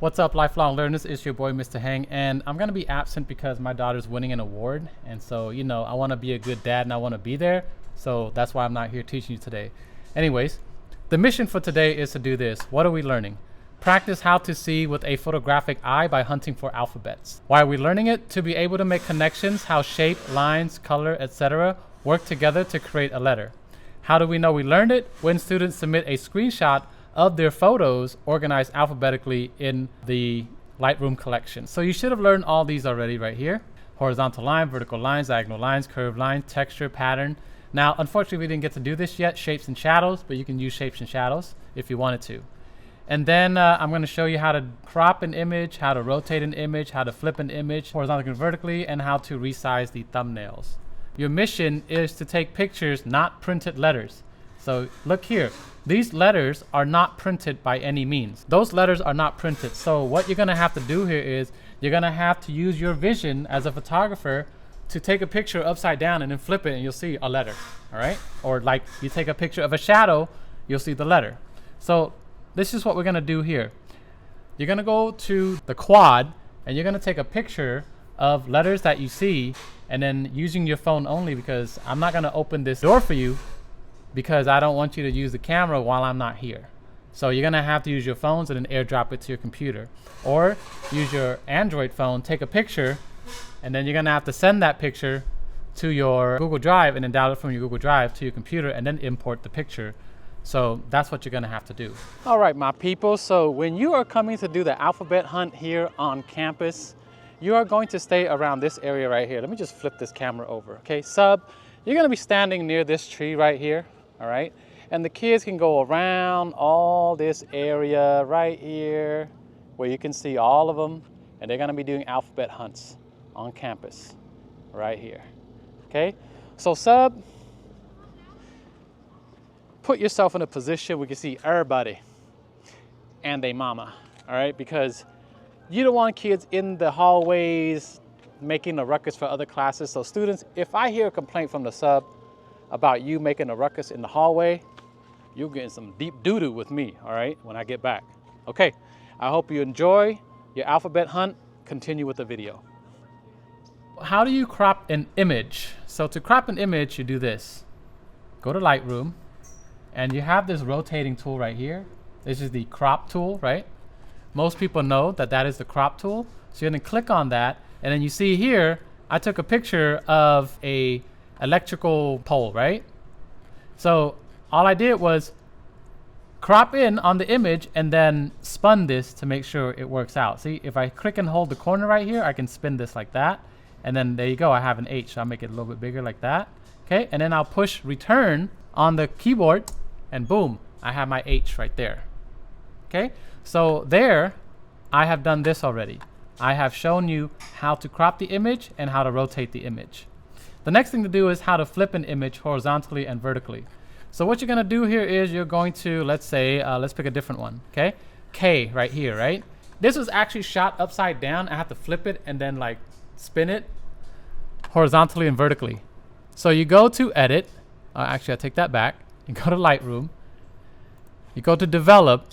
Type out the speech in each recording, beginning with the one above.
What's up, lifelong learners? It's your boy, Mr. Hang, and I'm gonna be absent because my daughter's winning an award, and so I want to be a good dad and I want to be there. So that's why I'm not here teaching you today. Anyways, the mission for today is to do this. What are we learning? Practice how to see with a photographic eye by hunting for alphabets. Why are we learning it? To be able to make connections, how shape, lines, color, etc. work together to create a letter. How do we know we learned it? When students submit a screenshot of their photos organized alphabetically in the Lightroom collection. So you should have learned all these already right here. Horizontal line, vertical lines, diagonal lines, curved line, texture, pattern. Now, unfortunately, we didn't get to do this yet, shapes and shadows, but you can use shapes and shadows if you wanted to. And then I'm going to show you how to crop an image, how to rotate an image, how to flip an image horizontally and vertically, and how to resize the thumbnails. Your mission is to take pictures, not printed letters. So look here. These letters are not printed by any means. Those letters are not printed. So what you're gonna have to do here is you're gonna have to use your vision as a photographer to take a picture upside down and then flip it and you'll see a letter, all right? Or like you take a picture of a shadow, you'll see the letter. So this is what we're gonna do here. You're gonna go to the quad and you're gonna take a picture of letters that you see and then using your phone only, because I'm not gonna open this door for you because I don't want you to use the camera while I'm not here. So you're gonna have to use your phones and then airdrop it to your computer. Or use your Android phone, take a picture, and then you're gonna have to send that picture to your Google Drive and then download it from your Google Drive to your computer and then import the picture. So that's what you're gonna have to do. All right, my people, so when you are coming to do the alphabet hunt here on campus, you are going to stay around this area right here. Let me just flip this camera over, okay? You're gonna be standing near this tree right here. All right, and the kids can go around all this area right here where you can see all of them, and they're going to be doing alphabet hunts on campus right here. Okay, so put yourself in a position where you can see everybody and their mama, all right, because you don't want kids in the hallways making a ruckus for other classes. So students, if I hear a complaint from the sub about you making a ruckus in the hallway, you're getting some deep doo-doo with me, all right, when I get back. Okay, I hope you enjoy your alphabet hunt. Continue with the video. How do you crop an image? So to crop an image, you do this. Go to Lightroom, and you have this rotating tool right here. This is the crop tool, right? Most people know that that is the crop tool. So you're gonna click on that, and then you see here, I took a picture of a electrical pole, right? So all I did was crop in on the image and then spun this to make sure it works out. See, if I click and hold the corner right here, I can spin this like that. And then there you go, I have an H. So I'll make it a little bit bigger like that. Okay, and then I'll push return on the keyboard and boom, I have my H right there. Okay, so there, I have done this already. I have shown you how to crop the image and how to rotate the image. The next thing to do is how to flip an image horizontally and vertically. So what you're gonna do here is you're going to, let's say, let's pick a different one, okay? K right here, right? This was actually shot upside down. I have to flip it and then like spin it horizontally and vertically. So you go to edit, actually I take that back. You go to Lightroom, you go to develop,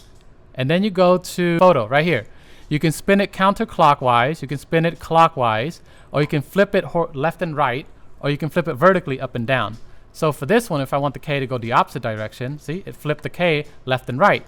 and then you go to photo right here. You can spin it counterclockwise, you can spin it clockwise, or you can flip it left and right, or you can flip it vertically up and down. So for this one, if I want the K to go the opposite direction, see, it flipped the K left and right.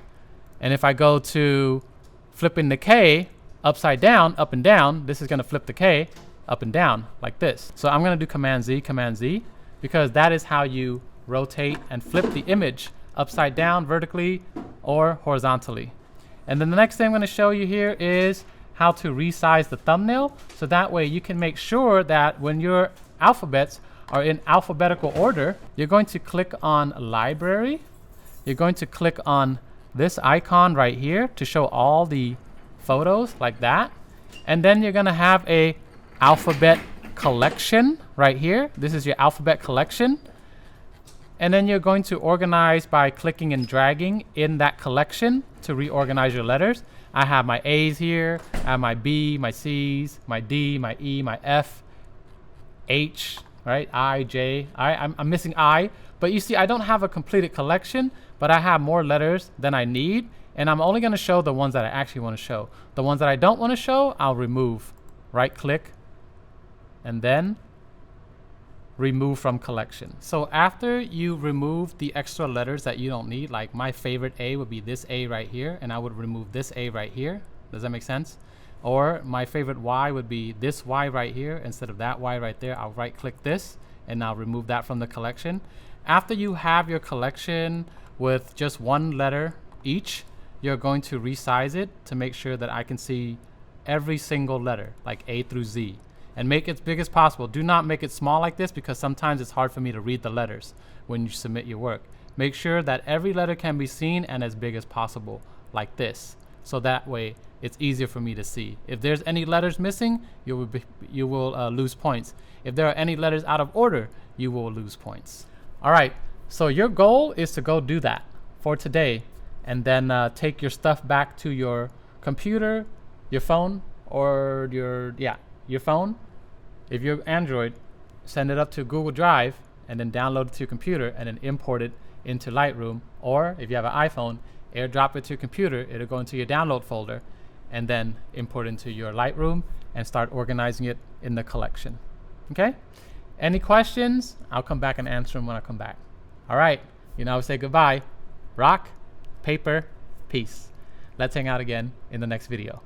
And if I go to flipping the K upside down, up and down, this is gonna flip the K up and down like this. So I'm gonna do Command Z, because that is how you rotate and flip the image upside down, vertically, or horizontally. And then the next thing I'm gonna show you here is how to resize the thumbnail. So that way you can make sure that when your alphabets are in alphabetical order, you're going to click on library. You're going to click on this icon right here to show all the photos like that. And then you're gonna have a alphabet collection right here. This is your alphabet collection. And then you're going to organize by clicking and dragging in that collection to reorganize your letters. I have my A's here, I have my B, my C's, my D, my E, my F, H, right? I, J, I'm missing I, but you see I don't have a completed collection, but I have more letters than I need, And I'm only going to show the ones that I actually want to show. The ones that I don't want to show, I'll remove. Right click and then remove from collection. So after you remove the extra letters that you don't need, like my favorite A would be this A right here, and I would remove this A right here. Does that make sense? Or my favorite Y would be this Y right here instead of that Y right there. I'll right click this and I'll remove that from the collection. After you have your collection with just one letter each, you're going to resize it to make sure that I can see every single letter, like A through Z, and make it as big as possible. Do not make it small like this because sometimes it's hard for me to read the letters when you submit your work. Make sure that every letter can be seen and as big as possible, like this. So that way it's easier for me to see. If there's any letters missing, you will lose points. If there are any letters out of order, you will lose points. All right, so your goal is to go do that for today, and then take your stuff back to your computer, your phone, or your phone. If you're Android, send it up to Google Drive and then download it to your computer and then import it into Lightroom. Or if you have an iPhone, airdrop it to your computer. It'll go into your download folder and then import it into your Lightroom and start organizing it in the collection. Okay? Any questions? I'll come back and answer them when I come back. All right. You know, I would say goodbye. Rock, paper, peace. Let's hang out again in the next video.